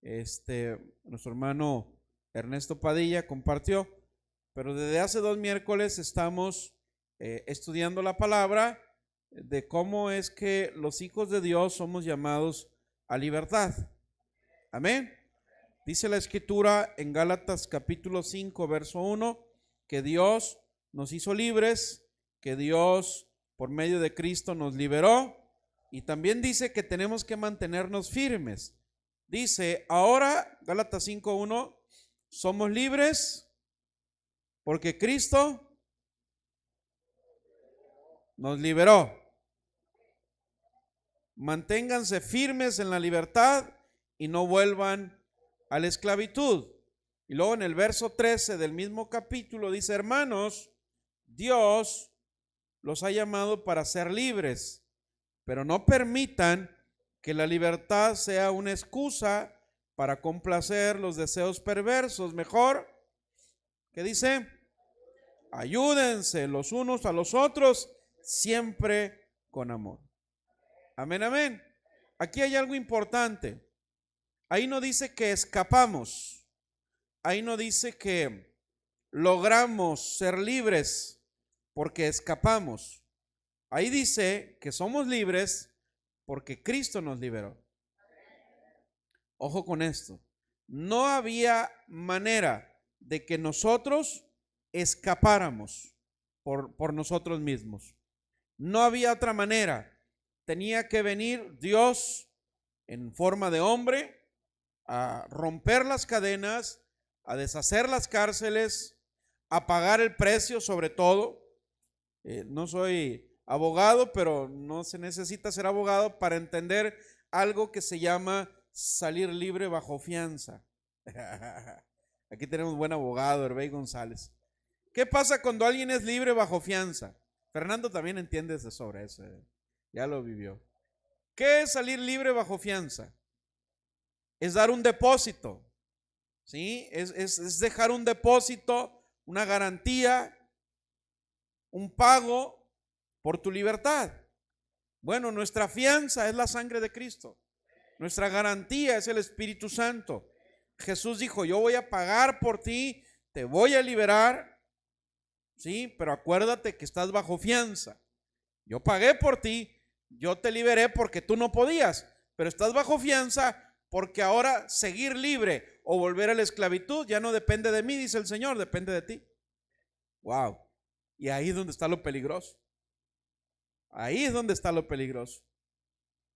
Nuestro hermano Ernesto Padilla compartió, pero desde hace 2 miércoles estamos estudiando la palabra de cómo es que los hijos de Dios somos llamados a libertad. Amén. Dice la escritura en Gálatas capítulo 5 verso 1 que Dios nos hizo libres, que Dios por medio de Cristo nos liberó, y también dice que tenemos que mantenernos firmes. Dice, ahora, Gálatas 5:1, somos libres porque Cristo nos liberó. Manténganse firmes en la libertad y no vuelvan a la esclavitud. Y luego en el verso 13 del mismo capítulo dice, hermanos, Dios los ha llamado para ser libres, pero no permitan que la libertad sea una excusa para complacer los deseos perversos. Mejor, ¿qué dice? Ayúdense los unos a los otros, siempre con amor. Amén, amén. Aquí hay algo importante. Ahí no dice que escapamos. Ahí no dice que logramos ser libres porque escapamos. Ahí dice que somos libres porque Cristo nos liberó. Ojo con esto. No había manera de que nosotros escapáramos por nosotros mismos. No había otra manera. Tenía que venir Dios en forma de hombre a romper las cadenas, a deshacer las cárceles, a pagar el precio sobre todo. No soy abogado, pero no se necesita ser abogado para entender algo que se llama salir libre bajo fianza. Aquí tenemos un buen abogado, Hervey González. ¿Qué pasa cuando alguien es libre bajo fianza? Fernando también entiende sobre eso, ya lo vivió. ¿Qué es salir libre bajo fianza? Es dar un depósito, ¿sí? Es dejar un depósito, una garantía, un pago por tu libertad. Bueno, nuestra fianza es la sangre de Cristo. Nuestra garantía es el Espíritu Santo. Jesús dijo, yo voy a pagar por ti, te voy a liberar, ¿sí? Pero acuérdate que estás bajo fianza. Yo pagué por ti, yo te liberé porque tú no podías, pero estás bajo fianza porque ahora seguir libre o volver a la esclavitud ya no depende de mí, dice el Señor, depende de ti. Wow. Y ahí es donde está lo peligroso. Ahí es donde está lo peligroso.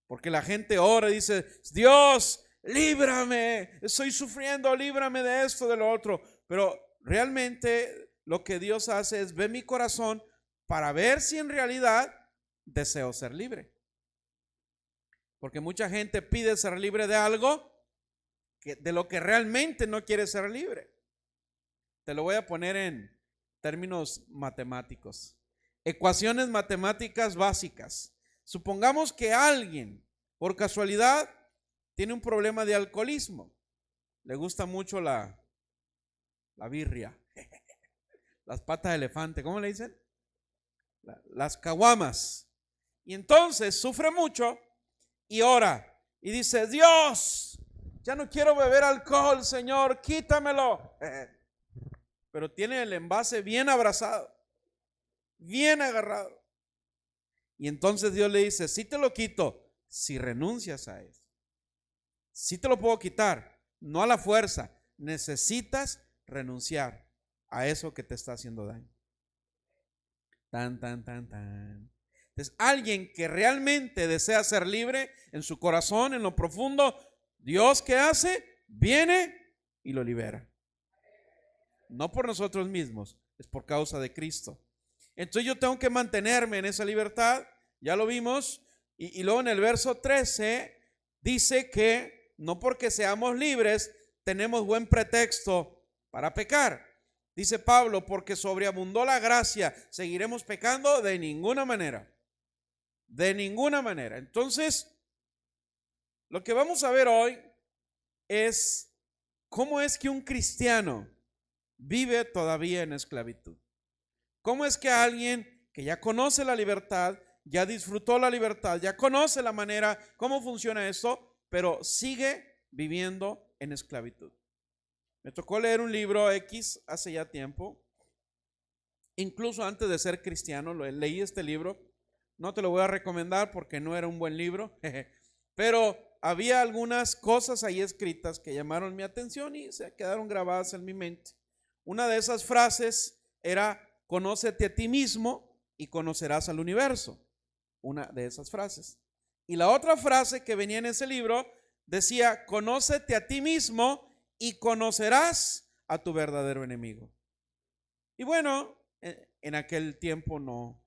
Porque la gente ora y dice, Dios, líbrame, estoy sufriendo, líbrame de esto, de lo otro. Pero realmente lo que Dios hace es ver mi corazón para ver si en realidad deseo ser libre. Porque mucha gente pide ser libre de algo de lo que realmente no quiere ser libre. Te lo voy a poner en términos matemáticos. Ecuaciones matemáticas básicas. Supongamos que alguien, por casualidad, tiene un problema de alcoholismo. Le gusta mucho la birria, las patas de elefante, ¿cómo le dicen? Las caguamas. Y entonces sufre mucho y ora y dice, Dios, ya no quiero beber alcohol, Señor, quítamelo. Pero tiene el envase bien abrazado, bien agarrado. Y entonces Dios le dice, sí te lo quito si renuncias a eso. Sí te lo puedo quitar, no a la fuerza. Necesitas renunciar a eso que te está haciendo daño. Entonces, alguien que realmente desea ser libre en su corazón, en lo profundo, Dios, ¿qué hace? Viene y lo libera. No por nosotros mismos, es por causa de Cristo. Entonces yo tengo que mantenerme en esa libertad, ya lo vimos, y luego en el verso 13 dice que no porque seamos libres tenemos buen pretexto para pecar. Dice Pablo, porque sobreabundó la gracia, ¿seguiremos pecando? De ninguna manera. De ninguna manera. Entonces, lo que vamos a ver hoy es cómo es que un cristiano vive todavía en esclavitud. ¿Cómo es que alguien que ya conoce la libertad, ya disfrutó la libertad, ya conoce la manera, cómo funciona esto, pero sigue viviendo en esclavitud. Me tocó leer un libro X hace ya tiempo, incluso antes de ser cristiano, leí este libro. No te lo voy a recomendar porque no era un buen libro, pero había algunas cosas ahí escritas que llamaron mi atención y se quedaron grabadas en mi mente. Una de esas frases era: conócete a ti mismo y conocerás al universo. Una de esas frases. Y la otra frase que venía en ese libro decía: conócete a ti mismo y conocerás a tu verdadero enemigo. Y bueno, en aquel tiempo no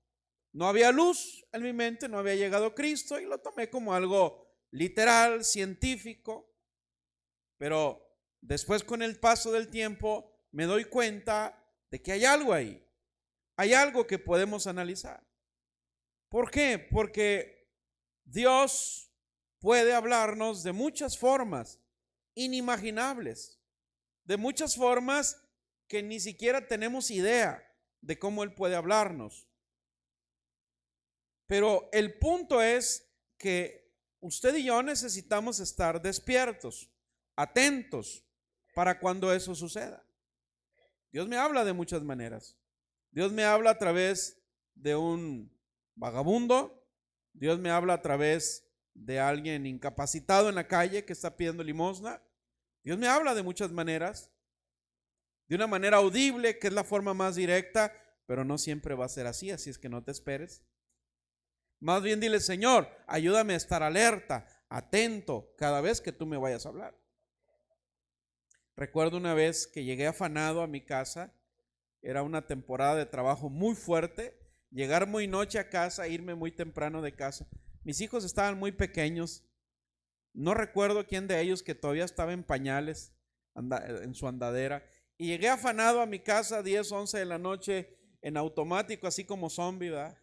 había luz en mi mente, no había llegado Cristo, y lo tomé como algo literal, científico. Pero después, con el paso del tiempo, me doy cuenta de que hay algo ahí. Hay algo que podemos analizar. ¿Por qué? Porque Dios puede hablarnos de muchas formas inimaginables, de muchas formas que ni siquiera tenemos idea de cómo Él puede hablarnos. Pero el punto es que usted y yo necesitamos estar despiertos, atentos, para cuando eso suceda. Dios me habla de muchas maneras. Dios me habla a través de un vagabundo. Dios me habla a través de alguien incapacitado en la calle que está pidiendo limosna. Dios me habla de muchas maneras. De una manera audible, que es la forma más directa, pero no siempre va a ser así es que no te esperes. Más bien dile: Señor, ayúdame a estar alerta, atento cada vez que tú me vayas a hablar. Recuerdo una vez que llegué afanado a mi casa. Era una temporada de trabajo muy fuerte. Llegar muy noche a casa, irme muy temprano de casa. Mis hijos estaban muy pequeños. No recuerdo quién de ellos que todavía estaba en pañales, en su andadera. Y llegué afanado a mi casa 10, 11 de la noche, en automático, así como zombie, ¿verdad?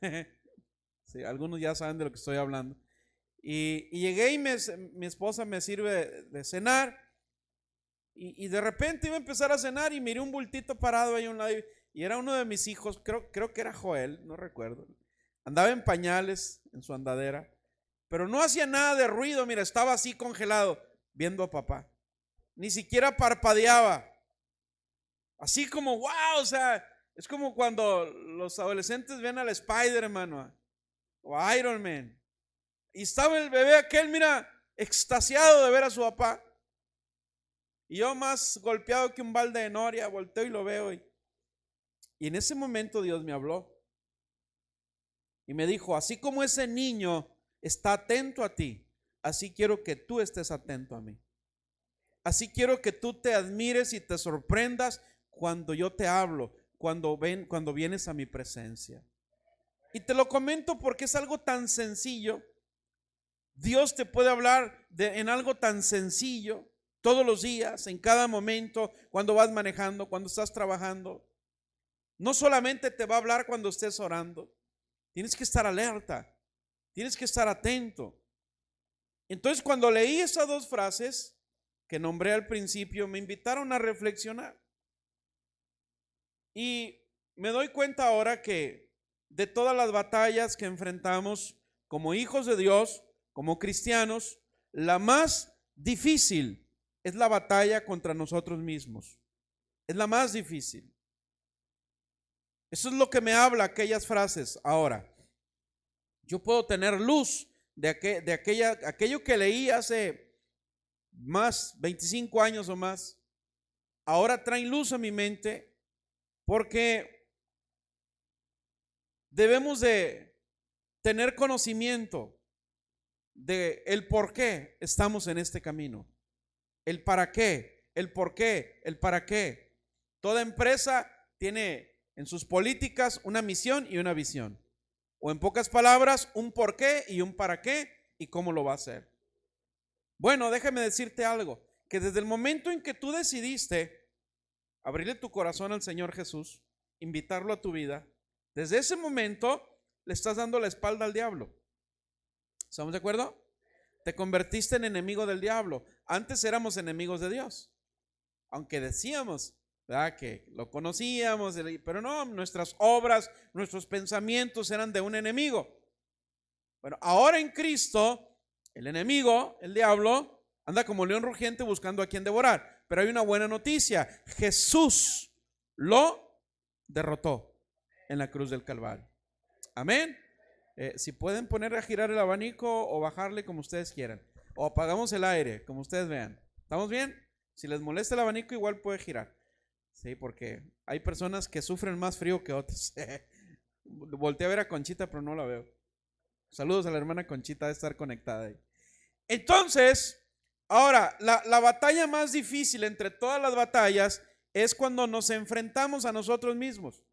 Sí, algunos ya saben de lo que estoy hablando. Y llegué y mi esposa me sirve de cenar. Y de repente iba a empezar a cenar y miré un bultito parado ahí a un lado. Y era uno de mis hijos, creo que era Joel, no recuerdo. Andaba en pañales, en su andadera. Pero no hacía nada de ruido, mira, estaba así congelado, viendo a papá. Ni siquiera parpadeaba. Así como, wow, o sea, es como cuando los adolescentes ven al Spider-Man o a Iron Man. Y estaba el bebé aquel, mira, extasiado de ver a su papá. Y yo, más golpeado que un balde de noria, volteo y lo veo. Y en ese momento Dios me habló. Y me dijo: así como ese niño está atento a ti, así quiero que tú estés atento a mí. Así quiero que tú te admires y te sorprendas cuando yo te hablo, cuando vienes a mi presencia. Y te lo comento porque es algo tan sencillo. Dios te puede hablar en algo tan sencillo todos los días, en cada momento, cuando vas manejando, cuando estás trabajando. No solamente te va a hablar cuando estés orando. Tienes que estar alerta, tienes que estar atento. Entonces, cuando leí esas dos frases que nombré al principio, me invitaron a reflexionar. Y me doy cuenta ahora que de todas las batallas que enfrentamos como hijos de Dios, como cristianos, la más difícil es la batalla contra nosotros mismos. Es la más difícil. Eso es lo que me habla aquellas frases. Ahora, yo puedo tener luz de aquello que leí hace más, 25 años o más. Ahora traen luz a mi mente porque debemos de tener conocimiento de el por qué estamos en este camino. El para qué, el por qué, el para qué. Toda empresa tiene en sus políticas una misión y una visión. O en pocas palabras, un por qué y un para qué y cómo lo va a hacer. Bueno, déjame decirte algo, que desde el momento en que tú decidiste abrirle tu corazón al Señor Jesús, invitarlo a tu vida, desde ese momento le estás dando la espalda al diablo. ¿Estamos de acuerdo? Te convertiste en enemigo del diablo. Antes éramos enemigos de Dios, aunque decíamos, ¿verdad?, que lo conocíamos, pero no, nuestras obras, nuestros pensamientos eran de un enemigo. Bueno, ahora en Cristo, el enemigo, el diablo, Anda como león rugiente buscando a quien devorar. Pero hay una buena noticia. Jesús lo derrotó en la cruz del Calvario. Amén. Si pueden poner a girar el abanico o bajarle como ustedes quieran. O apagamos el aire, como ustedes vean. ¿Estamos bien? Si les molesta el abanico, igual puede girar. Sí, porque hay personas que sufren más frío que otros. Volteé a ver a Conchita, pero no la veo. Saludos a la hermana Conchita, de estar conectada ahí. Entonces, ahora, la batalla más difícil entre todas las batallas es cuando nos enfrentamos a nosotros mismos.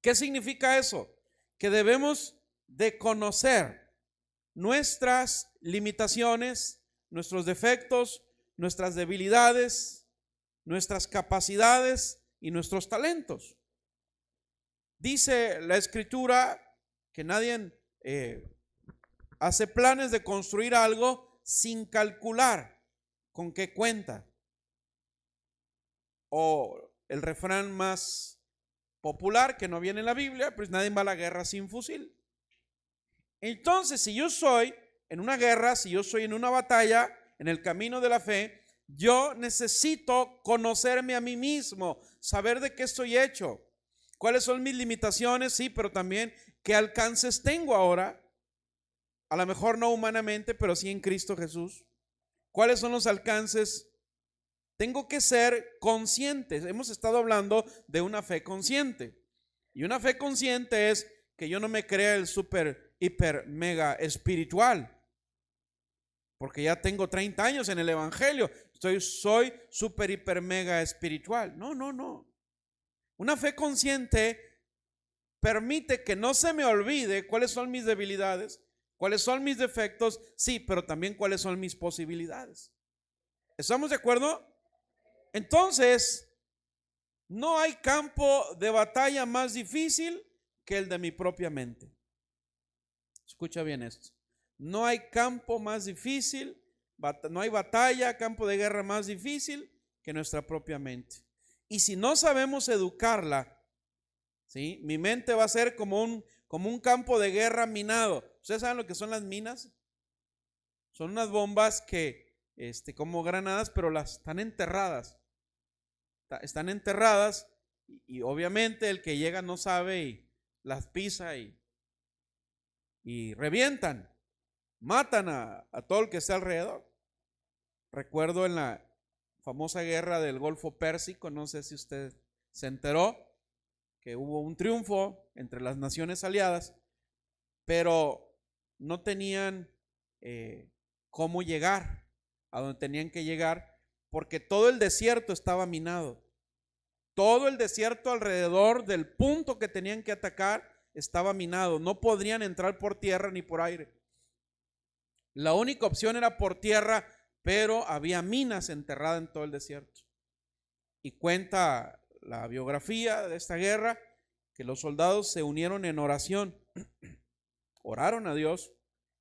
¿Qué significa eso? Que debemos de conocer nuestras limitaciones, nuestros defectos, nuestras debilidades, nuestras capacidades y nuestros talentos. Dice la Escritura que nadie hace planes de construir algo sin calcular con qué cuenta. O el refrán más popular que no viene en la Biblia, pues nadie va a la guerra sin fusil. Entonces, si yo soy en una guerra, si yo soy en una batalla, en el camino de la fe, yo necesito conocerme a mí mismo, saber de qué estoy hecho, cuáles son mis limitaciones, sí, pero también qué alcances tengo ahora, a lo mejor no humanamente, pero sí en Cristo Jesús. ¿Cuáles son los alcances? Tengo que ser consciente. Hemos estado hablando de una fe consciente. Y una fe consciente es que yo no me crea el super, hiper, mega espiritual. Porque ya tengo 30 años en el evangelio. Soy super, hiper, mega espiritual. No. Una fe consciente permite que no se me olvide cuáles son mis debilidades, cuáles son mis defectos, sí, pero también cuáles son mis posibilidades. ¿Estamos de acuerdo? Entonces, no hay campo de batalla más difícil que el de mi propia mente. Escucha bien esto. No hay campo más difícil, no hay batalla, campo de guerra más difícil que nuestra propia mente. Y si no sabemos educarla, ¿sí? Mi mente va a ser como un campo de guerra minado. ¿Ustedes saben lo que son las minas? Son unas bombas que, como granadas, pero las están enterradas. Están enterradas y obviamente el que llega no sabe y las pisa y revientan, matan a todo el que está alrededor. Recuerdo en la famosa guerra del Golfo Pérsico, no sé si usted se enteró, que hubo un triunfo entre las naciones aliadas, pero no tenían cómo llegar a donde tenían que llegar, porque todo el desierto estaba minado. Todo el desierto alrededor del punto que tenían que atacar estaba minado. No podrían entrar por tierra ni por aire. La única opción era por tierra, pero había minas enterradas en todo el desierto. Y cuenta la biografía de esta guerra que los soldados se unieron en oración, oraron a Dios,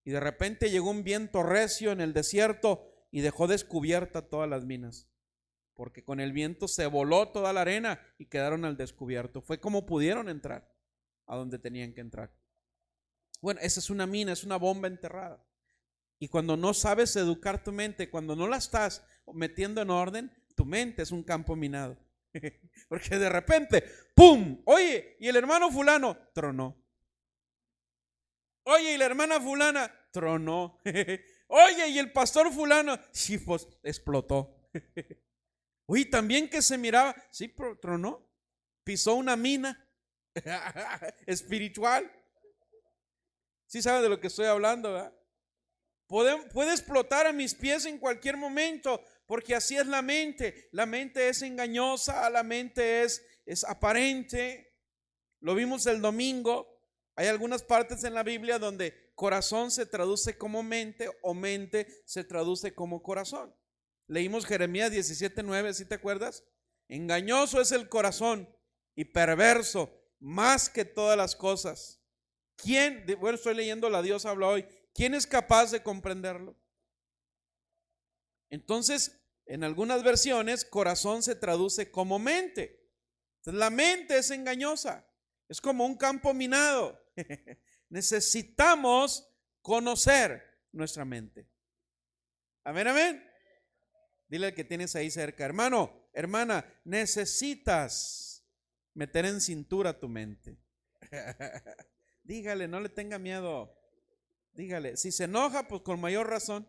y de repente llegó un viento recio en el desierto y dejó descubierta todas las minas, porque con el viento se voló toda la arena y quedaron al descubierto. Fue como pudieron entrar a donde tenían que entrar. Bueno, esa es una mina, es una bomba enterrada. Y cuando no sabes educar tu mente, cuando no la estás metiendo en orden, tu mente es un campo minado. Porque de repente, ¡pum! Oye, y el hermano fulano tronó. Oye, y la hermana fulana tronó. Oye, y el pastor fulano, sí, pues explotó. Oye, también que se miraba, sí, tronó. Pisó una mina espiritual. Sí saben de lo que estoy hablando, ¿verdad? Puede explotar a mis pies en cualquier momento, porque así es la mente. La mente es engañosa, la mente es aparente. Lo vimos el domingo. Hay algunas partes en la Biblia donde corazón se traduce como mente o mente se traduce como corazón. Leímos Jeremías 17:9, ¿sí te acuerdas? Engañoso es el corazón y perverso más que todas las cosas. ¿Quién? Bueno, estoy leyendo La Dios habla hoy. ¿Quién es capaz de comprenderlo? Entonces, en algunas versiones, corazón se traduce como mente. Entonces, la mente es engañosa. Es como un campo minado. Necesitamos conocer nuestra mente. Amén, amén. Dile al que tienes ahí cerca, hermano, hermana, necesitas meter en cintura tu mente. Dígale, no le tenga miedo. Dígale, si se enoja, pues con mayor razón.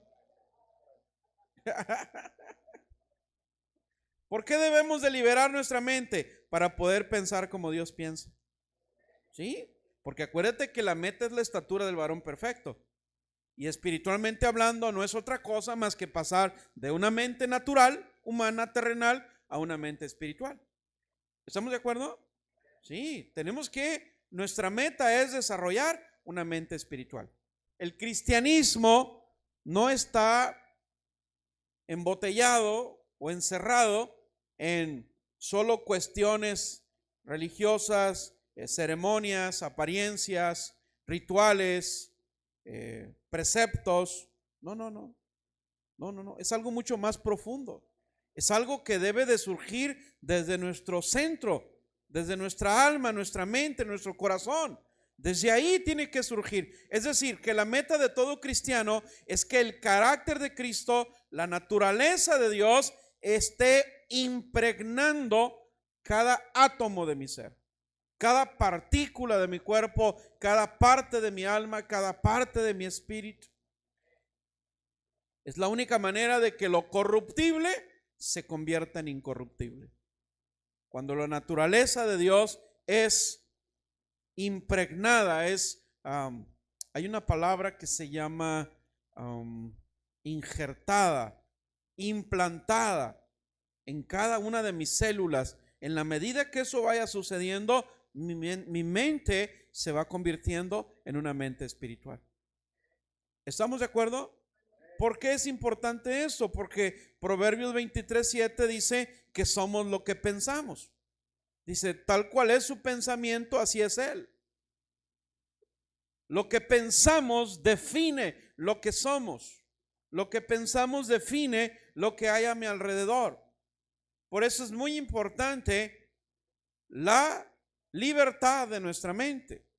¿Por qué debemos de liberar nuestra mente? Para poder pensar como Dios piensa. ¿Sí? Porque acuérdate que la meta es la estatura del varón perfecto. Y espiritualmente hablando no es otra cosa más que pasar de una mente natural, humana, terrenal, a una mente espiritual. ¿Estamos de acuerdo? Sí, nuestra meta es desarrollar una mente espiritual. El cristianismo no está embotellado o encerrado en solo cuestiones religiosas, ceremonias, apariencias, rituales, preceptos. No. Es algo mucho más profundo. Es algo que debe de surgir desde nuestro centro, desde nuestra alma, nuestra mente, nuestro corazón. Desde ahí tiene que surgir. Es decir, que la meta de todo cristiano es que el carácter de Cristo, la naturaleza de Dios, esté impregnando cada átomo de mi ser, cada partícula de mi cuerpo, cada parte de mi alma, cada parte de mi espíritu. Es la única manera de que lo corruptible se convierta en incorruptible. Cuando la naturaleza de Dios es impregnada, hay una palabra que se llama injertada, implantada en cada una de mis células. En la medida que eso vaya sucediendo, mi mente se va convirtiendo en una mente espiritual. ¿Estamos de acuerdo? ¿Por qué es importante esto? Porque Proverbios 23:7 dice que somos lo que pensamos. Dice, tal cual es su pensamiento, así es él. Lo que pensamos define lo que somos. Lo que pensamos define lo que hay a mi alrededor. Por eso es muy importante la libertad de nuestra mente.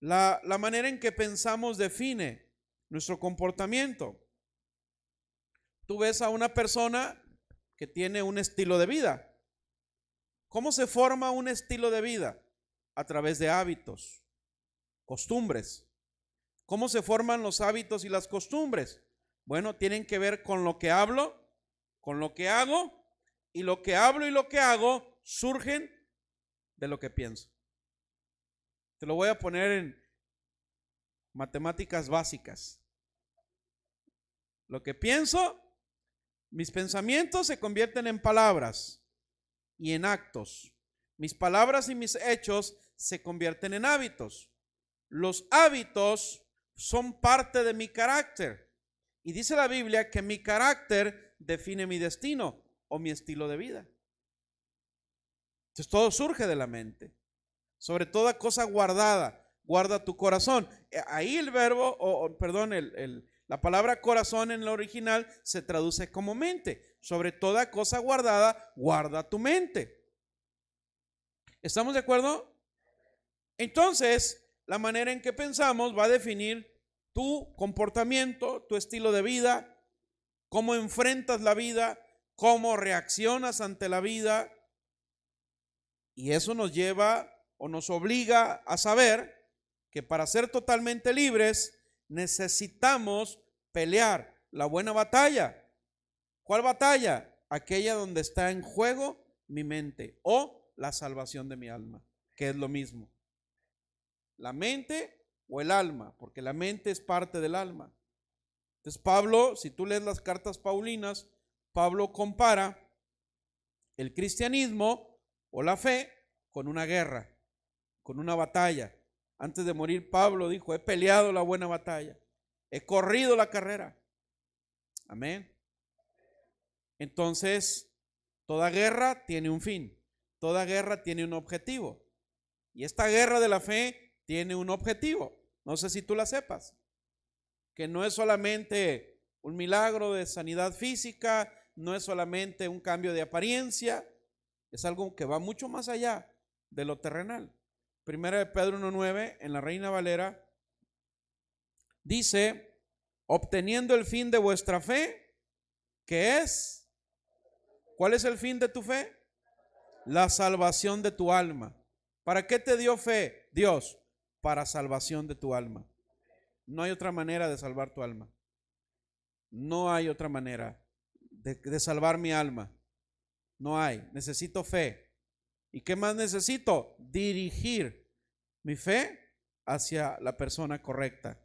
La manera en que pensamos define nuestro comportamiento. Tú ves a una persona que tiene un estilo de vida. ¿Cómo se forma un estilo de vida? A través de hábitos, costumbres. ¿Cómo se forman los hábitos y las costumbres? Bueno, tienen que ver con lo que hablo, con lo que hago, y lo que hablo y lo que hago surgen de lo que pienso. Te lo voy a poner en matemáticas básicas. Lo que pienso, mis pensamientos se convierten en palabras y en actos. Mis palabras y mis hechos se convierten en hábitos. Los hábitos son parte de mi carácter. Y dice la Biblia que mi carácter define mi destino o mi estilo de vida. Entonces todo surge de la mente. Sobre toda cosa guardada, guarda tu corazón. Ahí el verbo, la palabra corazón en el original se traduce como mente. Sobre toda cosa guardada, guarda tu mente. ¿Estamos de acuerdo? Entonces, la manera en que pensamos va a definir tu comportamiento, tu estilo de vida, cómo enfrentas la vida, cómo reaccionas ante la vida. Y eso nos lleva o nos obliga a saber que para ser totalmente libres necesitamos pelear la buena batalla. ¿Cuál batalla? Aquella donde está en juego mi mente o la salvación de mi alma, que es lo mismo. La mente o el alma, porque la mente es parte del alma. Entonces Pablo, si tú lees las cartas paulinas, Pablo compara el cristianismo o la fe con una guerra, con una batalla. Antes de morir Pablo dijo, he peleado la buena batalla, he corrido la carrera. Amén. Entonces, toda guerra tiene un fin, toda guerra tiene un objetivo. Y esta guerra de la fe tiene un objetivo. No sé si tú la sepas, que no es solamente un milagro de sanidad física, no es solamente un cambio de apariencia, es algo que va mucho más allá de lo terrenal. Primera de Pedro 1:9 en la Reina Valera dice, obteniendo el fin de vuestra fe, ¿qué es? ¿Cuál es el fin de tu fe? La salvación de tu alma. ¿Para qué te dio fe Dios? Para salvación de tu alma. No hay otra manera de salvar tu alma. No hay otra manera de salvar mi alma. No hay. Necesito fe. ¿Y qué más necesito? Dirigir mi fe hacia la persona correcta.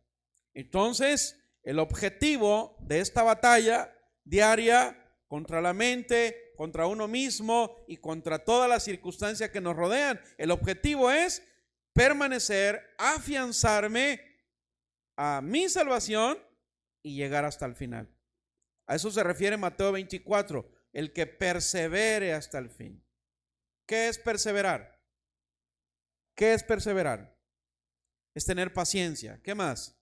Entonces, el objetivo de esta batalla diaria contra la mente, contra uno mismo y contra todas las circunstancias que nos rodean, el objetivo es permanecer, afianzarme a mi salvación y llegar hasta el final. A eso se refiere Mateo 24, el que persevere hasta el fin. ¿Qué es perseverar? ¿Qué es perseverar? Es tener paciencia. ¿Qué más?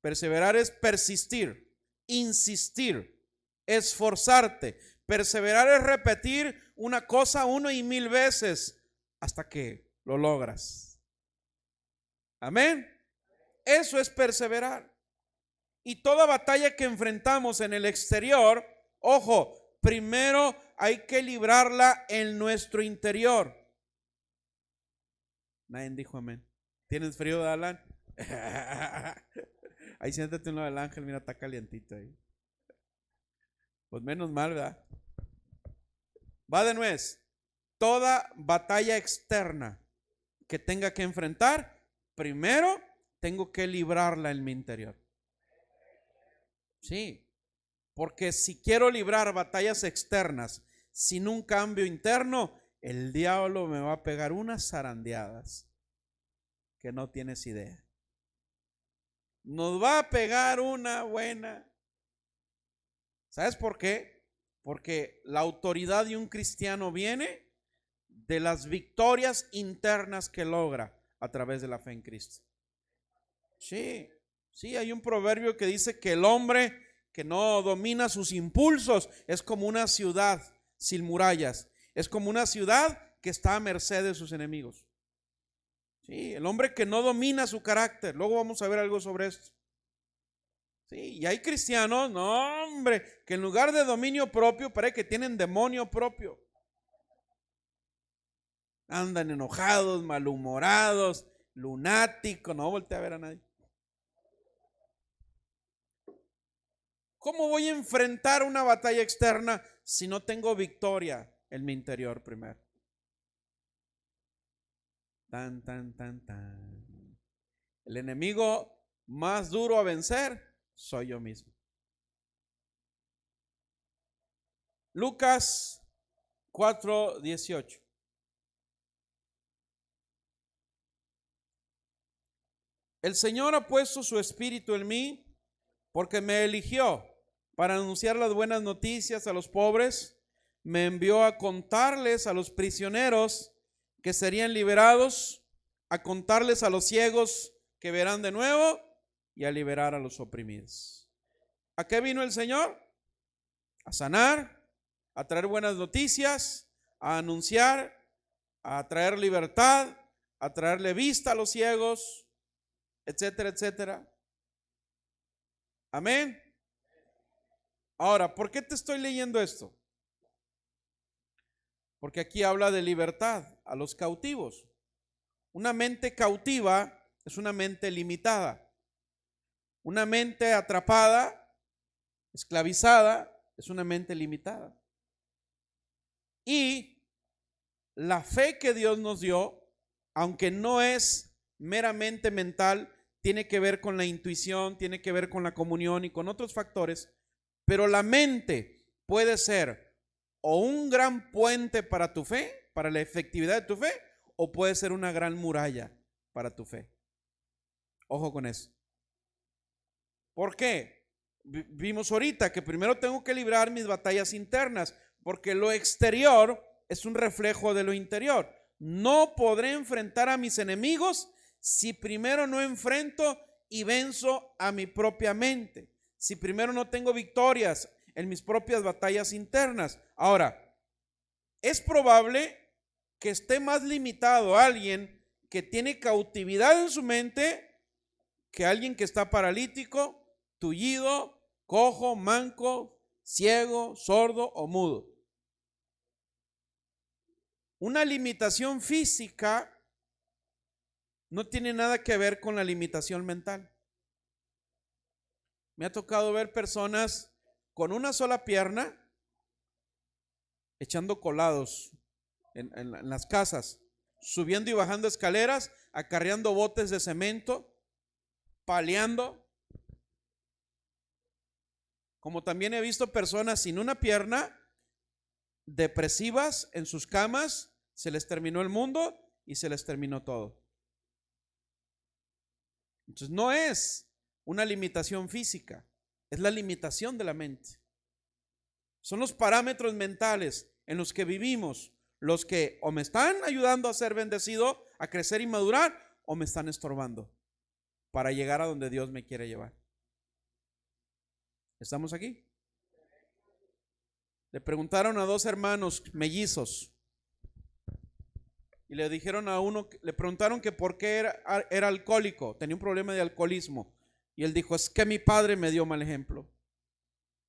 Perseverar es persistir, insistir, esforzarte. Perseverar es repetir una cosa 1 y 1000 veces hasta que lo logras. Amén. Eso es perseverar. Y toda batalla que enfrentamos en el exterior, ojo, primero hay que librarla en nuestro interior. Nadie dijo amén. ¿Tienes frío, Alan? Ahí siéntate en lo del ángel, mira, está calientito ahí. Pues menos mal, ¿verdad? Va de nuez. Toda batalla externa que tenga que enfrentar, primero tengo que librarla en mi interior. Sí, porque si quiero librar batallas externas sin un cambio interno, el diablo me va a pegar unas zarandeadas que no tienes idea. Nos va a pegar una buena. ¿Sabes por qué? Porque la autoridad de un cristiano viene de las victorias internas que logra a través de la fe en Cristo. Sí, sí, hay un proverbio que dice que el hombre que no domina sus impulsos es como una ciudad sin murallas, es como una ciudad que está a merced de sus enemigos. Sí, el hombre que no domina su carácter. Luego vamos a ver algo sobre esto. Sí, y hay cristianos, no hombre, que en lugar de dominio propio parece que tienen demonio propio. Andan enojados, malhumorados, lunáticos, no voltea a ver a nadie. ¿Cómo voy a enfrentar una batalla externa si no tengo victoria en mi interior primero? Tan, tan, tan, tan. El enemigo más duro a vencer soy yo mismo. Lucas 4:18. El Señor ha puesto su espíritu en mí porque me eligió para anunciar las buenas noticias a los pobres. Me envió a contarles a los prisioneros que serían liberados, a contarles a los ciegos que verán de nuevo y a liberar a los oprimidos. ¿A qué vino el Señor? A sanar, a traer buenas noticias, a anunciar, a traer libertad, a traerle vista a los ciegos, etcétera, etcétera. Amén. Ahora, ¿por qué te estoy leyendo esto? Porque aquí habla de libertad a los cautivos. Una mente cautiva es una mente limitada. Una mente atrapada, esclavizada, es una mente limitada. Y la fe que Dios nos dio, aunque no es meramente mental, tiene que ver con la intuición, tiene que ver con la comunión y con otros factores, pero la mente puede ser o un gran puente para tu fe, para la efectividad de tu fe, o puede ser una gran muralla para tu fe. Ojo con eso. ¿Por qué? Vimos ahorita que primero tengo que librar mis batallas internas, porque lo exterior es un reflejo de lo interior. No podré enfrentar a mis enemigos si primero no enfrento y venzo a mi propia mente. Si primero no tengo victorias en mis propias batallas internas. Ahora, es probable que esté más limitado alguien que tiene cautividad en su mente que alguien que está paralítico, tullido, cojo, manco, ciego, sordo o mudo. Una limitación física no tiene nada que ver con la limitación mental. Me ha tocado ver personas con una sola pierna echando colados en las casas, subiendo y bajando escaleras, acarreando botes de cemento, paleando. Como también he visto personas sin una pierna, depresivas en sus camas, se les terminó el mundo y se les terminó todo. Entonces no es una limitación física, es la limitación de la mente. Son los parámetros mentales en los que vivimos, los que o me están ayudando a ser bendecido, a crecer y madurar, o me están estorbando para llegar a donde Dios me quiere llevar. ¿Estamos aquí? Le preguntaron a dos hermanos mellizos y le dijeron a uno, le preguntaron que por qué era alcohólico, tenía un problema de alcoholismo, y él dijo, es que mi padre me dio mal ejemplo.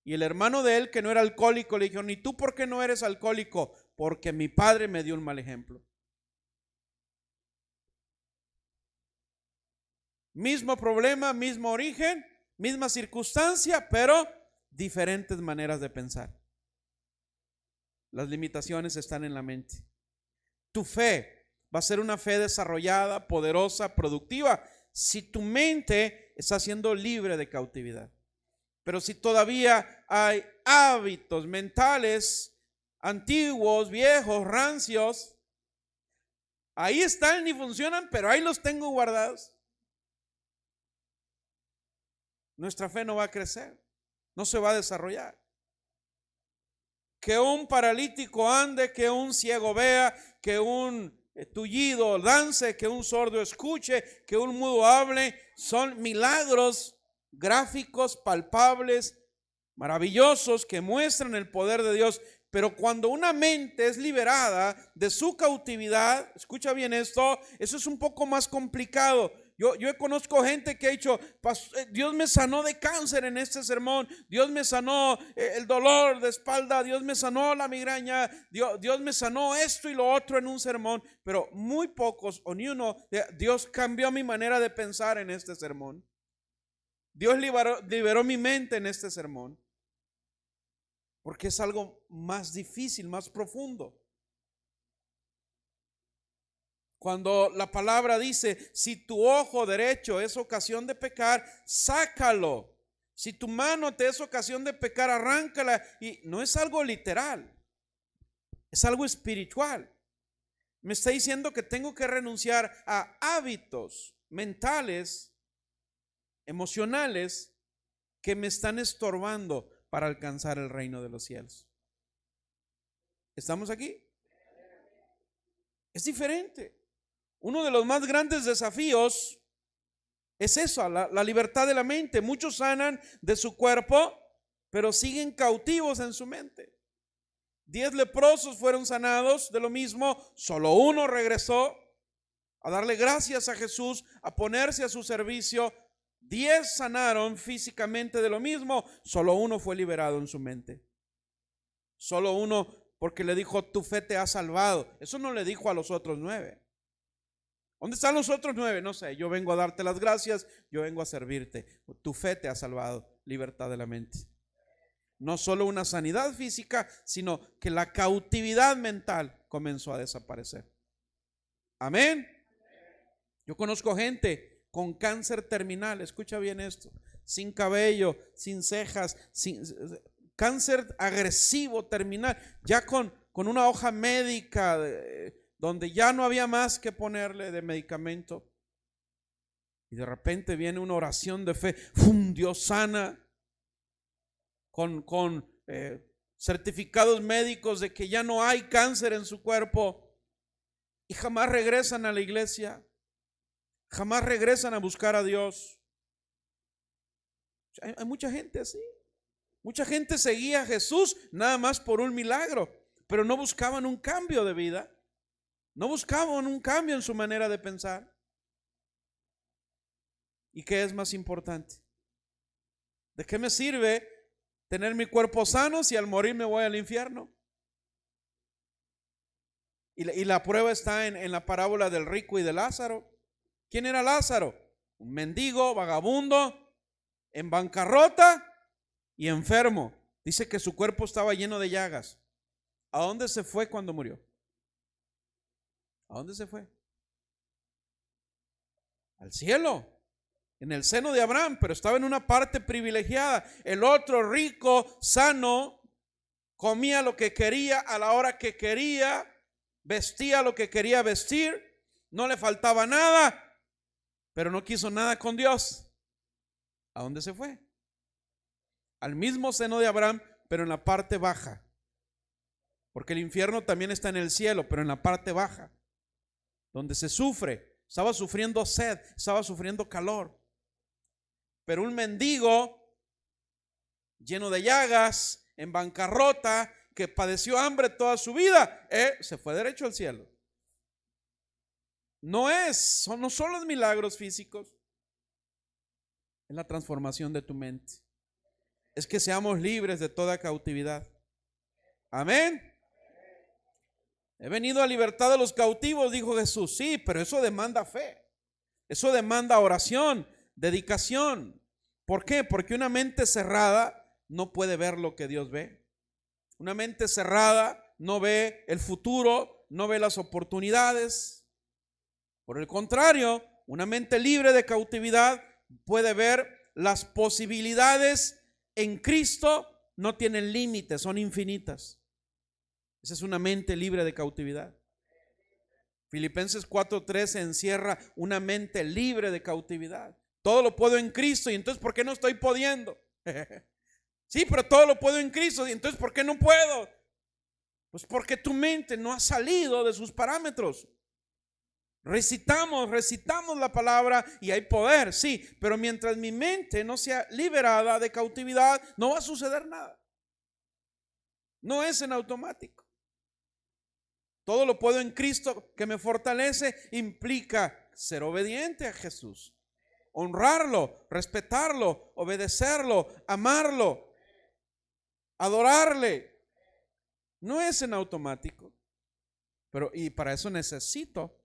Y el hermano de él, que no era alcohólico, le dijo, ¿y tú por qué no eres alcohólico? Porque mi padre me dio un mal ejemplo. Mismo problema, mismo origen, misma circunstancia, pero diferentes maneras de pensar. Las limitaciones están en la mente. Tu fe va a ser una fe desarrollada, poderosa, productiva, si tu mente está siendo libre de cautividad. Pero si todavía hay hábitos mentales antiguos, viejos, rancios, ahí están y funcionan, pero ahí los tengo guardados, nuestra fe no va a crecer, no se va a desarrollar. Que un paralítico ande, que un ciego vea, que un tullido dance, que un sordo escuche, que un mudo hable, son milagros gráficos, palpables, maravillosos, que muestran el poder de Dios. Pero cuando una mente es liberada de su cautividad, escucha bien esto, eso es un poco más complicado. Yo conozco gente que ha dicho, Dios me sanó de cáncer en este sermón, Dios me sanó el dolor de espalda, Dios me sanó la migraña, Dios me sanó esto y lo otro en un sermón, pero muy pocos o ni uno, Dios cambió mi manera de pensar en este sermón. Dios liberó mi mente en este sermón, porque es algo más difícil, más profundo. Cuando la palabra dice, si tu ojo derecho es ocasión de pecar, sácalo. Si tu mano te es ocasión de pecar, arráncala. Y no es algo literal, es algo espiritual. Me está diciendo que tengo que renunciar a hábitos mentales, emocionales, que me están estorbando para alcanzar el reino de los cielos. ¿Estamos aquí? Es diferente. Uno de los más grandes desafíos es eso, la libertad de la mente. Muchos sanan de su cuerpo, pero siguen cautivos en su mente. 10 leprosos fueron sanados de lo mismo, solo uno regresó a darle gracias a Jesús, a ponerse a su servicio. 10 sanaron físicamente de lo mismo, solo uno fue liberado en su mente. Solo uno, porque le dijo, tu fe te ha salvado. Eso no le dijo a los otros 9. ¿Dónde están los otros 9? No sé, yo vengo a darte las gracias, yo vengo a servirte. Tu fe te ha salvado, libertad de la mente. No solo una sanidad física, sino que la cautividad mental comenzó a desaparecer. Amén. Yo conozco gente con cáncer terminal, escucha bien esto, sin cabello, sin cejas, cáncer agresivo terminal, ya con una hoja médica donde ya no había más que ponerle de medicamento. Y de repente viene una oración de fe, ¡fum! Dios sana, con certificados médicos de que ya no hay cáncer en su cuerpo, y jamás regresan a la iglesia, jamás regresan a buscar a Dios. Hay mucha gente así. Mucha gente seguía a Jesús nada más por un milagro, pero no buscaban un cambio de vida, no buscaban un cambio en su manera de pensar. ¿Y qué es más importante? ¿De qué me sirve tener mi cuerpo sano si al morir me voy al infierno? Y la prueba está en la parábola del rico y de Lázaro. ¿Quién era Lázaro? Un mendigo, vagabundo, en bancarrota y enfermo. Dice que su cuerpo estaba lleno de llagas. ¿A dónde se fue cuando murió? ¿A dónde se fue? Al cielo, en el seno de Abraham, pero estaba en una parte privilegiada. El otro rico, sano, comía lo que quería a la hora que quería, vestía lo que quería vestir, no le faltaba nada, pero no quiso nada con Dios. ¿A dónde se fue? Al mismo seno de Abraham, pero en la parte baja. Porque el infierno también está en el cielo, pero en la parte baja, donde se sufre. Estaba sufriendo sed, estaba sufriendo calor. Pero un mendigo lleno de llagas, en bancarrota, que padeció hambre toda su vida, se fue derecho al cielo. No son los milagros físicos, es la transformación de tu mente. Es que seamos libres de toda cautividad. Amén. He venido a libertad de los cautivos, dijo Jesús. Sí, pero eso demanda fe. Eso demanda oración, dedicación. ¿Por qué? Porque una mente cerrada no puede ver lo que Dios ve. Una mente cerrada no ve el futuro, no ve las oportunidades. Por el contrario, una mente libre de cautividad puede ver las posibilidades en Cristo, no tienen límites, son infinitas. Esa es una mente libre de cautividad. Filipenses 4:13 encierra una mente libre de cautividad. Todo lo puedo en Cristo, y entonces ¿por qué no estoy pudiendo? Sí, pero todo lo puedo en Cristo, y entonces ¿por qué no puedo? Pues porque tu mente no ha salido de sus parámetros. Recitamos la palabra y hay poder, sí, pero mientras mi mente no sea liberada de cautividad, no va a suceder nada. No es en automático. Todo lo puedo en Cristo que me fortalece implica ser obediente a Jesús, honrarlo, respetarlo, obedecerlo, amarlo, adorarle. No es en automático, y para eso necesito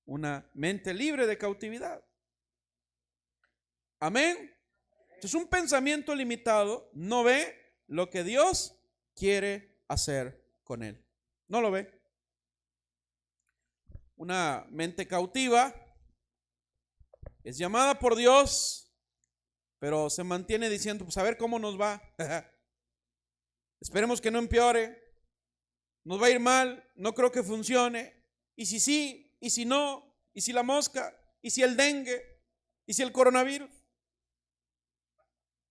una mente libre de cautividad. Amén. Entonces, un pensamiento limitado no ve lo que Dios quiere hacer con él. No lo ve. Una mente cautiva es llamada por Dios, pero se mantiene diciendo, pues a ver cómo nos va. Esperemos que no empeore. Nos va a ir mal, no creo que funcione. Y si sí, y si no, y si la mosca, y si el dengue, y si el coronavirus.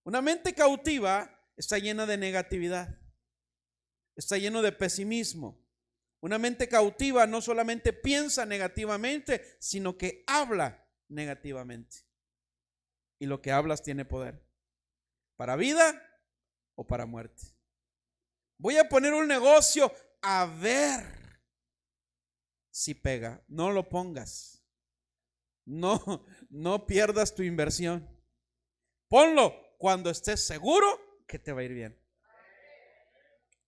Una mente cautiva está llena de negatividad, está lleno de pesimismo. Una mente cautiva no solamente piensa negativamente, sino que habla negativamente. Y lo que hablas tiene poder, para vida o para muerte. Voy a poner un negocio a ver si pega. No lo pongas. No pierdas tu inversión. Ponlo cuando estés seguro que te va a ir bien.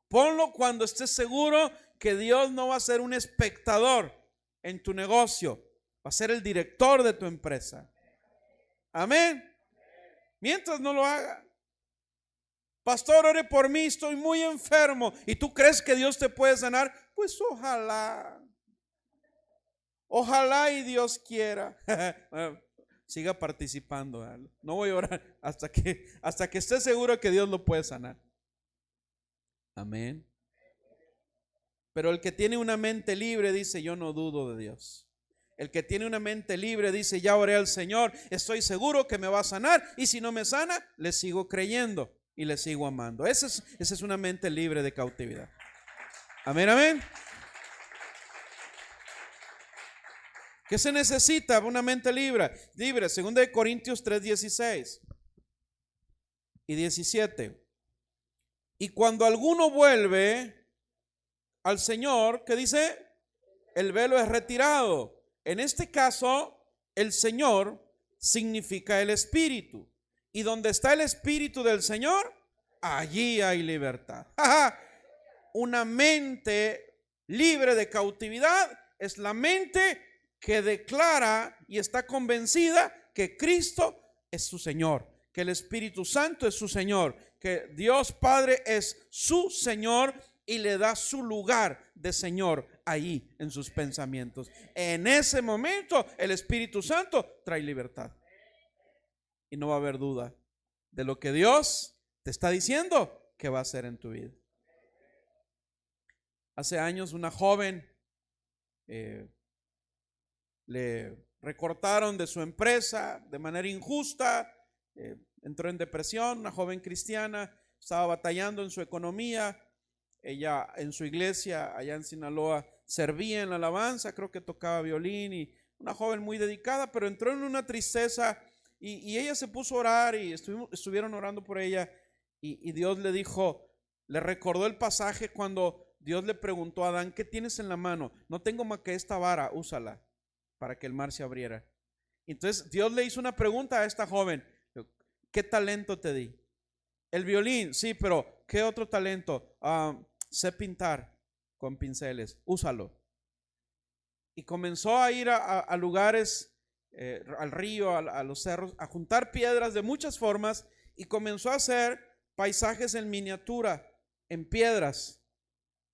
Ponlo cuando estés seguro que Dios no va a ser un espectador en tu negocio, va a ser el director de tu empresa. Amén. Mientras no lo haga. Pastor, ore por mí, estoy muy enfermo. ¿Y tú crees que Dios te puede sanar? Pues ojalá. Ojalá y Dios quiera. Siga participando. No voy a orar hasta que esté seguro que Dios lo puede sanar. Amén. Pero el que tiene una mente libre dice, yo no dudo de Dios. El que tiene una mente libre dice, ya oré al Señor, estoy seguro que me va a sanar, y si no me sana, le sigo creyendo y le sigo amando. Esa es una mente libre de cautividad. Amén, amén. ¿Qué se necesita? Una mente libre. 2 Corintios 3:16 y 17. Y cuando alguno vuelve al Señor, ¿qué dice? El velo es retirado. En este caso, el Señor significa el Espíritu. Y donde está el Espíritu del Señor, allí hay libertad. Una mente libre de cautividad es la mente que declara y está convencida que Cristo es su Señor, que el Espíritu Santo es su Señor, que Dios Padre es su Señor y le da su lugar de Señor ahí en sus pensamientos. En ese momento el Espíritu Santo trae libertad y no va a haber duda de lo que Dios te está diciendo que va a hacer en tu vida. Hace años una joven le recortaron de su empresa de manera injusta, entró en depresión, una joven cristiana, estaba batallando en su economía. Ella en su iglesia allá en Sinaloa servía en la alabanza, creo que tocaba violín, y una joven muy dedicada, pero entró en una tristeza y ella se puso a orar y estuvieron orando por ella y Dios le dijo, le recordó el pasaje cuando Dios le preguntó a Adán, ¿qué tienes en la mano? No tengo más que esta vara, úsala para que el mar se abriera. Entonces Dios le hizo una pregunta a esta joven, ¿qué talento te di? El violín, sí, pero ¿qué otro talento? Sé pintar con pinceles, úsalo. Y comenzó a ir a lugares, al río, a los cerros, a juntar piedras de muchas formas y comenzó a hacer paisajes en miniatura, en piedras,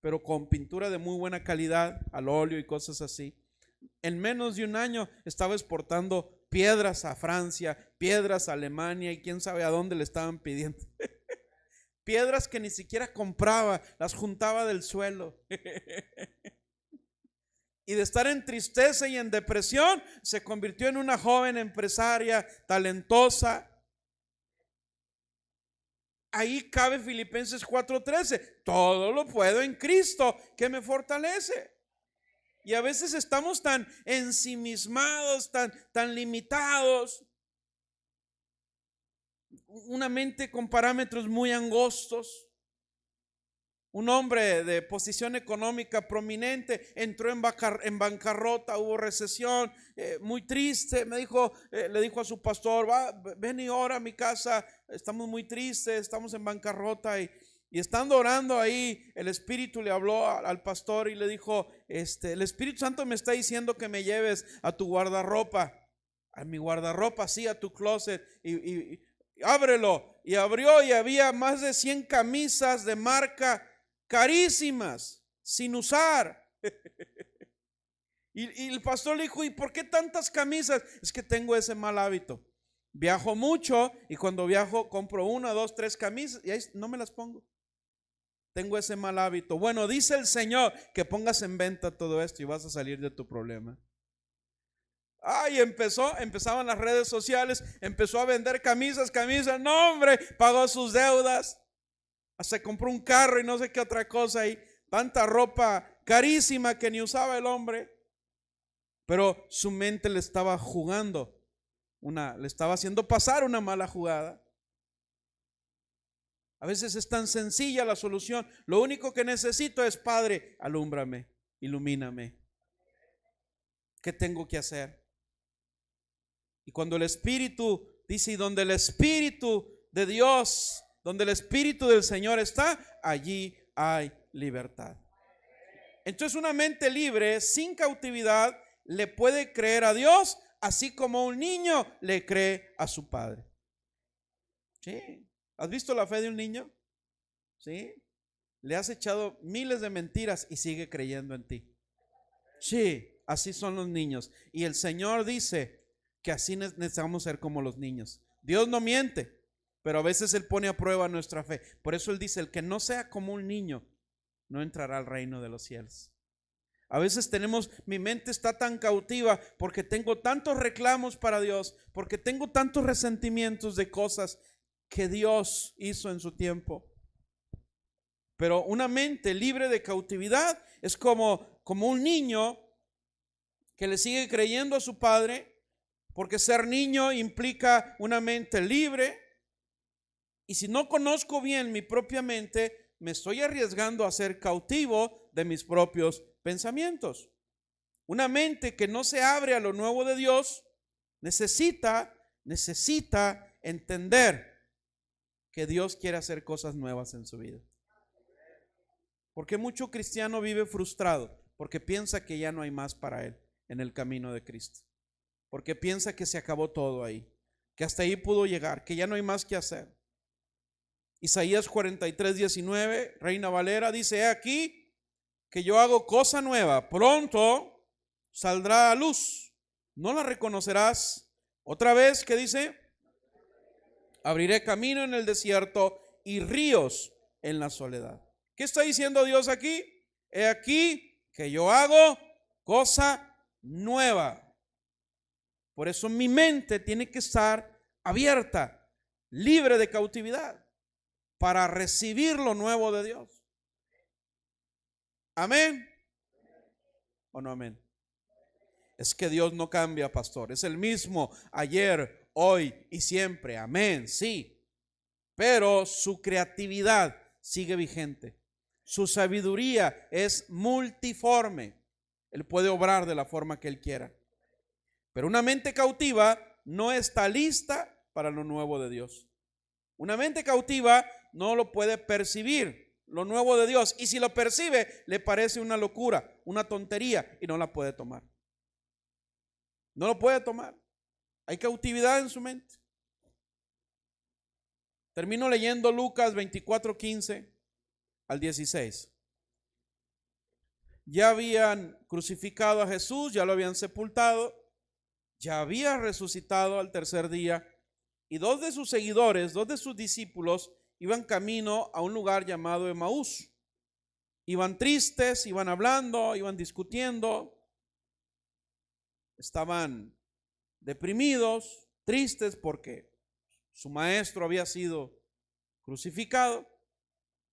pero con pintura de muy buena calidad, al óleo y cosas así. En menos de un año estaba exportando piedras a Francia, piedras a Alemania y quién sabe a dónde le estaban pidiendo. Piedras que ni siquiera compraba, las juntaba del suelo. Y de estar en tristeza y en depresión, se convirtió en una joven empresaria talentosa. Ahí cabe Filipenses 4:13. Todo lo puedo en Cristo que me fortalece. Y a veces estamos tan ensimismados, tan limitados. Una mente con parámetros muy angostos. Un hombre de posición económica prominente entró en bancarrota, hubo recesión, muy triste. Le dijo a su pastor, ven y ora a mi casa, estamos muy tristes, estamos en bancarrota. Y estando orando ahí, el Espíritu le habló al pastor y le dijo, el Espíritu Santo me está diciendo que me lleves a tu guardarropa. A mi guardarropa, sí, a tu closet, y ábrelo. Y abrió y había más de 100 camisas de marca carísimas, sin usar. Y el pastor le dijo, ¿y por qué tantas camisas? Es que tengo ese mal hábito. Viajo mucho y cuando viajo compro 1, 2, 3 camisas y ahí no me las pongo. Tengo ese mal hábito. Bueno, dice el Señor que pongas en venta todo esto y vas a salir de tu problema. Y empezaban las redes sociales, empezó a vender camisas, no hombre, pagó sus deudas, se compró un carro y no sé qué otra cosa, y tanta ropa carísima que ni usaba el hombre, pero su mente le estaba jugando, le estaba haciendo pasar una mala jugada. A veces es tan sencilla la solución, lo único que necesito es, Padre, alúmbrame, ilumíname, ¿qué tengo que hacer? Y cuando el Espíritu dice, y donde el Espíritu de Dios, donde el Espíritu del Señor está, allí hay libertad. Entonces una mente libre, sin cautividad, le puede creer a Dios, así como un niño le cree a su padre. ¿Sí? ¿Has visto la fe de un niño? ¿Sí? Le has echado miles de mentiras y sigue creyendo en ti. Sí, así son los niños. Y el Señor dice que así necesitamos ser como los niños. Dios no miente, pero a veces Él pone a prueba nuestra fe. Por eso Él dice, el que no sea como un niño, no entrará al reino de los cielos. A veces mi mente está tan cautiva porque tengo tantos reclamos para Dios, porque tengo tantos resentimientos de cosas que Dios hizo en su tiempo. Pero una mente libre de cautividad es como un niño que le sigue creyendo a su padre, porque ser niño implica una mente libre. Y si no conozco bien mi propia mente, me estoy arriesgando a ser cautivo de mis propios pensamientos. Una mente que no se abre a lo nuevo de Dios necesita entender que Dios quiere hacer cosas nuevas en su vida. Porque mucho cristiano vive frustrado porque piensa que ya no hay más para él en el camino de Cristo. Porque piensa que se acabó todo ahí, que hasta ahí pudo llegar, que ya no hay más que hacer. Isaías 43:19, Reina Valera, dice: he aquí que yo hago cosa nueva, pronto saldrá a luz, no la reconocerás. Otra vez, ¿qué dice? Abriré camino en el desierto y ríos en la soledad. ¿Qué está diciendo Dios aquí? He aquí que yo hago cosa nueva. Por eso mi mente tiene que estar abierta, libre de cautividad, para recibir lo nuevo de Dios. ¿Amén? ¿O no amén? Es que Dios no cambia, pastor. Es el mismo ayer, hoy y siempre. Amén, sí. Pero su creatividad sigue vigente. Su sabiduría es multiforme. Él puede obrar de la forma que Él quiera. Pero una mente cautiva no está lista para lo nuevo de Dios. Una mente cautiva no lo puede percibir, lo nuevo de Dios. Y si lo percibe, le parece una locura, una tontería, y no la puede tomar. No lo puede tomar. Hay cautividad en su mente. Termino leyendo Lucas 24:15 al 16. Ya habían crucificado a Jesús, ya lo habían sepultado, ya había resucitado al tercer día, y dos de sus seguidores, dos de sus discípulos, iban camino a un lugar llamado Emaús. Iban tristes, iban hablando, iban discutiendo, estaban deprimidos, tristes porque su maestro había sido crucificado.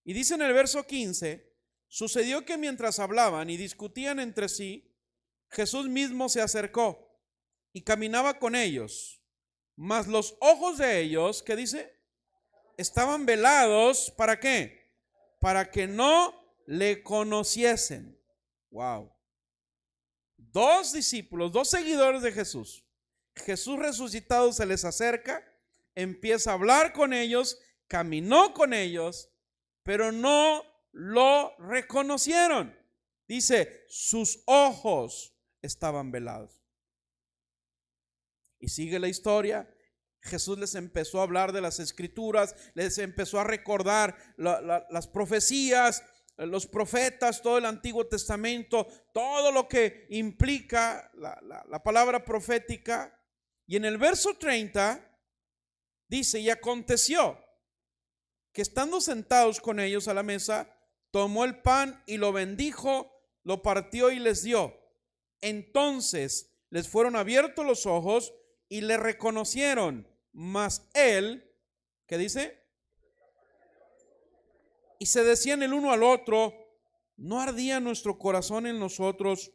Y dice en el verso 15: sucedió que mientras hablaban y discutían entre sí, Jesús mismo se acercó y caminaba con ellos, mas los ojos de ellos, ¿qué dice? Estaban velados, ¿para qué? Para que no le conociesen. Wow. Dos discípulos, dos seguidores de Jesús. Jesús resucitado se les acerca, empieza a hablar con ellos, caminó con ellos, pero no lo reconocieron. Dice, sus ojos estaban velados. Y sigue la historia. Jesús les empezó a hablar de las escrituras, les empezó a recordar las profecías, los profetas, todo el Antiguo Testamento, todo lo que implica la palabra profética. Y en el verso 30 dice: y aconteció que estando sentados con ellos a la mesa, tomó el pan y lo bendijo, lo partió y les dio. Entonces les fueron abiertos los ojos y le reconocieron, mas él, ¿qué dice? Y se decían el uno al otro: ¿no ardía nuestro corazón en nosotros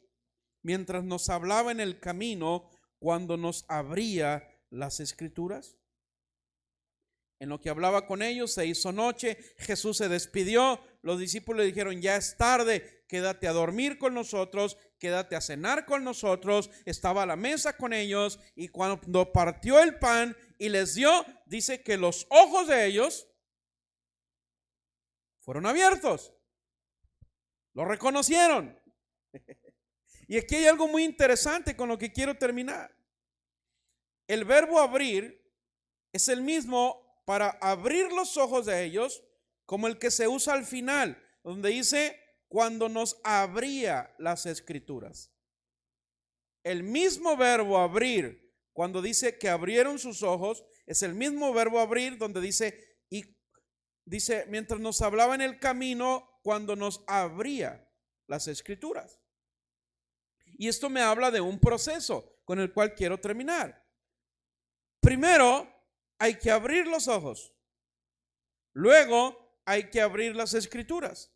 mientras nos hablaba en el camino, cuando nos abría las escrituras? En lo que hablaba con ellos se hizo noche, Jesús se despidió, los discípulos le dijeron: ya es tarde, quédate a dormir con nosotros, quédate a cenar con nosotros. Estaba a la mesa con ellos, y cuando partió el pan y les dio, dice que los ojos de ellos fueron abiertos, lo reconocieron. Y aquí hay algo muy interesante con lo que quiero terminar. El verbo abrir es el mismo para abrir los ojos de ellos como el que se usa al final, donde dice: cuando nos abría las escrituras. El mismo verbo abrir, cuando dice que abrieron sus ojos, es el mismo verbo abrir donde dice, y dice, mientras nos hablaba en el camino, cuando nos abría las escrituras. Y esto me habla de un proceso con el cual quiero terminar. Primero, hay que abrir los ojos. Luego, hay que abrir las escrituras.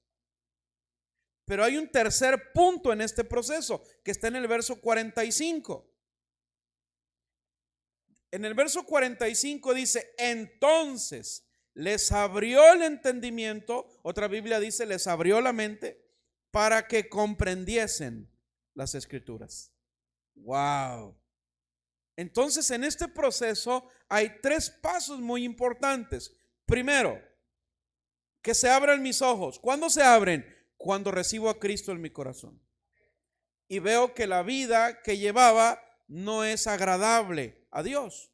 Pero hay un tercer punto en este proceso que está en el verso 45. En el verso 45 dice: entonces les abrió el entendimiento. Otra Biblia dice: les abrió la mente para que comprendiesen las escrituras. Wow. Entonces, en este proceso hay 3 pasos muy importantes. Primero, que se abran mis ojos. ¿Cuándo se abren? Cuando recibo a Cristo en mi corazón y veo que la vida que llevaba no es agradable a Dios.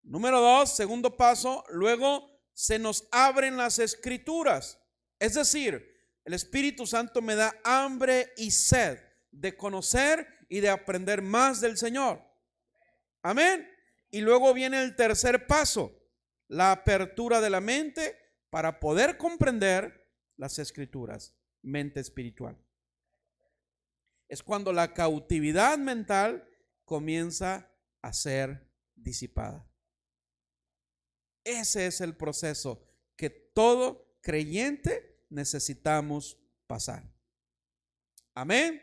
Número 2, segundo paso, luego se nos abren las escrituras. Es decir, el Espíritu Santo me da hambre y sed de conocer y de aprender más del Señor. Amén. Y luego viene el tercer paso, la apertura de la mente para poder comprender las escrituras, mente espiritual. Es cuando la cautividad mental comienza a ser disipada. Ese es el proceso que todo creyente necesitamos pasar. Amén.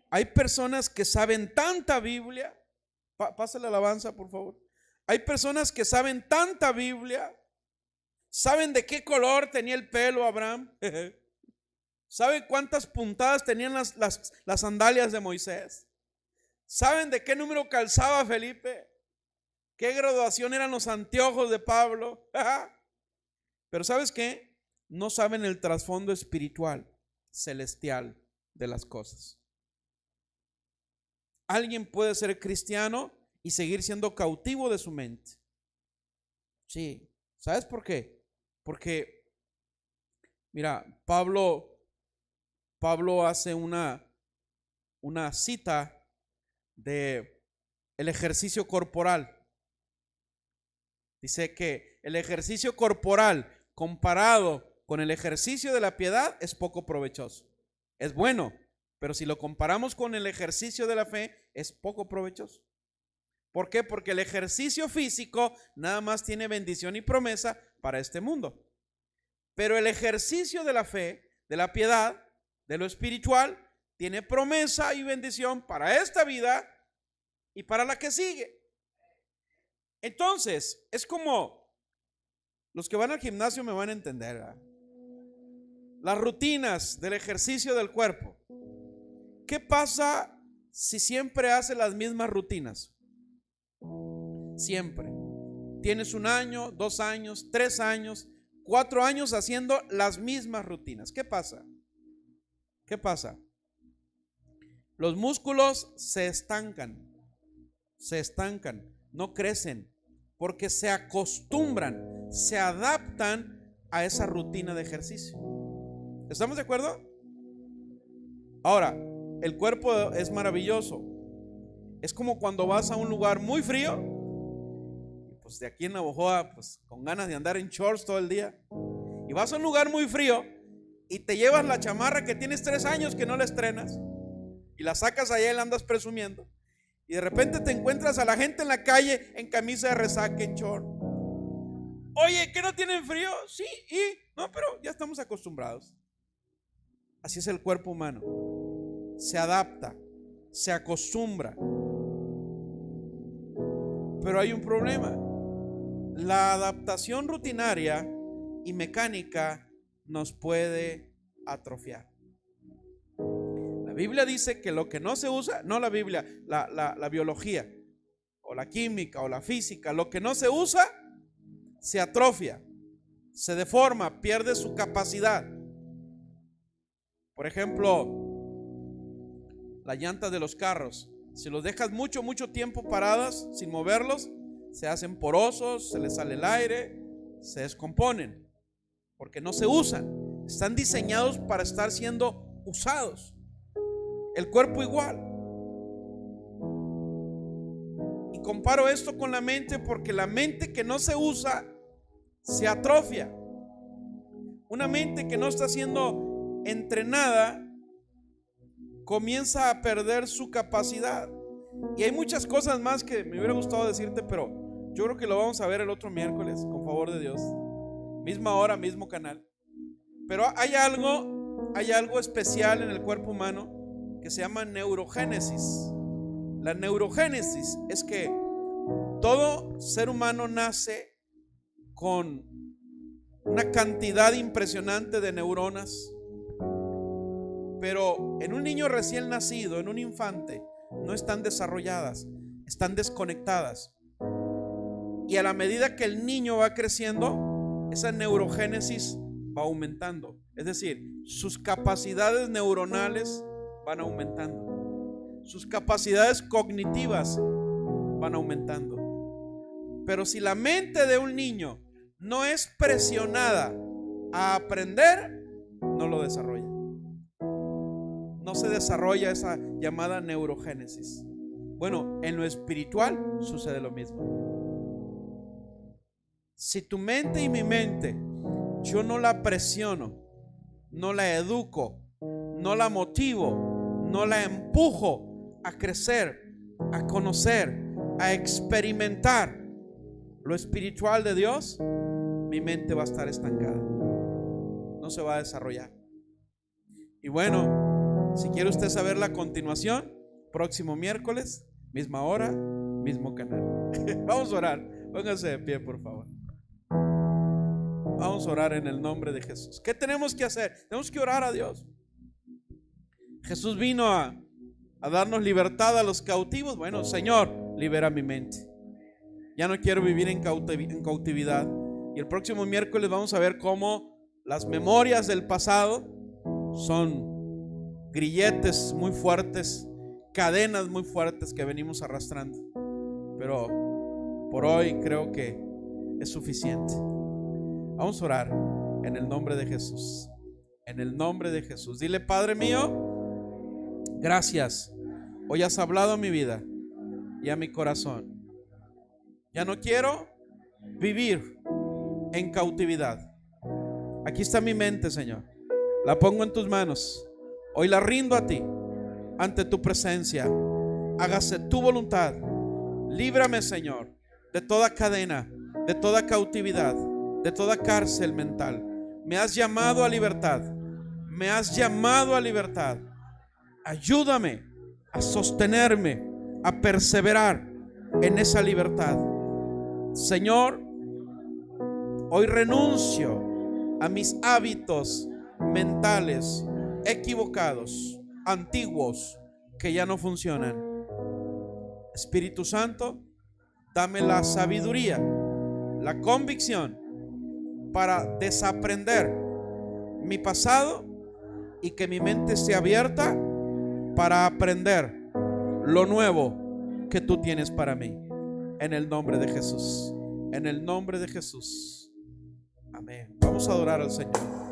Hay personas que saben tanta Biblia. Pásale la alabanza, por favor. Hay personas que saben tanta Biblia. ¿Saben de qué color tenía el pelo Abraham? ¿Saben cuántas puntadas tenían las sandalias de Moisés? ¿Saben de qué número calzaba Felipe? ¿Qué graduación eran los anteojos de Pablo? Pero ¿sabes qué? No saben el trasfondo espiritual, celestial de las cosas. Alguien puede ser cristiano y seguir siendo cautivo de su mente. Sí. ¿Sabes por qué? Porque, mira, Pablo hace una cita de el ejercicio corporal. Dice que el ejercicio corporal comparado con el ejercicio de la piedad es poco provechoso. Es bueno, pero si lo comparamos con el ejercicio de la fe, es poco provechoso. ¿Por qué? Porque el ejercicio físico nada más tiene bendición y promesa para este mundo. Pero el ejercicio de la fe, de la piedad, de lo espiritual, tiene promesa y bendición para esta vida y para la que sigue. Entonces, es como los que van al gimnasio me van a entender, ¿verdad? Las rutinas del ejercicio del cuerpo. ¿Qué pasa si siempre hace las mismas rutinas? Siempre. Tienes 1 año, 2 años, 3 años, 4 años haciendo las mismas rutinas. ¿Qué pasa? ¿Qué pasa? Los músculos se estancan, no crecen, porque se acostumbran, se adaptan a esa rutina de ejercicio. ¿Estamos de acuerdo? Ahora, el cuerpo es maravilloso. Es como cuando vas a un lugar muy frío, pues de aquí en Navojoa, pues con ganas de andar en shorts todo el día, y vas a un lugar muy frío y te llevas la chamarra que tienes 3 años que no la estrenas y la sacas allá y la andas presumiendo, y de repente te encuentras a la gente en la calle en camisa de resaca, en short. Oye, ¿qué no tienen frío? Sí, no, pero ya estamos acostumbrados. Así es el cuerpo humano. Se adapta, se acostumbra. Pero hay un problema. La adaptación rutinaria y mecánica nos puede atrofiar. La Biblia dice que lo que no se usa, no la Biblia, la biología o la química o la física, lo que no se usa se atrofia, se deforma, pierde su capacidad. Por ejemplo, las llantas de los carros, si los dejas mucho tiempo paradas sin moverlos, se hacen porosos, se les sale el aire, se descomponen, porque no se usan. Están diseñados para estar siendo usados. El cuerpo igual. Y comparo esto con la mente, porque la mente que no se usa se atrofia. Una mente que no está siendo entrenada comienza a perder su capacidad. Y hay muchas cosas más que me hubiera gustado decirte, pero yo creo que lo vamos a ver el otro miércoles, con favor de Dios. Misma hora, mismo canal. Pero hay algo especial en el cuerpo humano que se llama neurogénesis. La neurogénesis es que todo ser humano nace con una cantidad impresionante de neuronas, pero en un niño recién nacido, en un infante, no están desarrolladas. están desconectadas. Y a la medida que el niño va creciendo, esa neurogénesis va aumentando. Es decir, sus capacidades neuronales van aumentando. Sus capacidades cognitivas van aumentando. Pero si la mente de un niño no es presionada a aprender, no lo desarrolla. No se desarrolla esa llamada neurogénesis. Bueno, en lo espiritual sucede lo mismo. Si tu mente y mi mente, yo no la presiono, no la educo, no la motivo, no la empujo a crecer, a conocer, a experimentar lo espiritual de Dios, mi mente va a estar estancada, no se va a desarrollar. Y bueno, si quiere usted saber la continuación, próximo miércoles, misma hora, mismo canal. Vamos a orar. Pónganse de pie, por favor. Vamos a orar en el nombre de Jesús. ¿Qué tenemos que hacer? Tenemos que orar a Dios. Jesús vino a darnos libertad a los cautivos. Bueno, Señor, libera mi mente. Ya no quiero vivir en cautividad. Y el próximo miércoles vamos a ver cómo las memorias del pasado son grilletes muy fuertes, cadenas muy fuertes que venimos arrastrando. Pero por hoy creo que es suficiente. Vamos a orar en el nombre de Jesús. En el nombre de Jesús. Dile: Padre mío, gracias. Hoy has hablado a mi vida y a mi corazón. Ya no quiero vivir en cautividad. Aquí está mi mente, Señor. La pongo en tus manos. Hoy la rindo a ti, ante tu presencia. Hágase tu voluntad. Líbrame, Señor, de toda cadena, de toda cautividad, de toda cárcel mental. Me has llamado a libertad. Me has llamado a libertad. Ayúdame a sostenerme, a perseverar en esa libertad. Señor, hoy renuncio a mis hábitos mentales equivocados, antiguos, que ya no funcionan. Espíritu Santo, dame la sabiduría, la convicción para desaprender mi pasado y que mi mente esté abierta para aprender lo nuevo que tú tienes para mí. En el nombre de Jesús. En el nombre de Jesús. Amén. Vamos a adorar al Señor.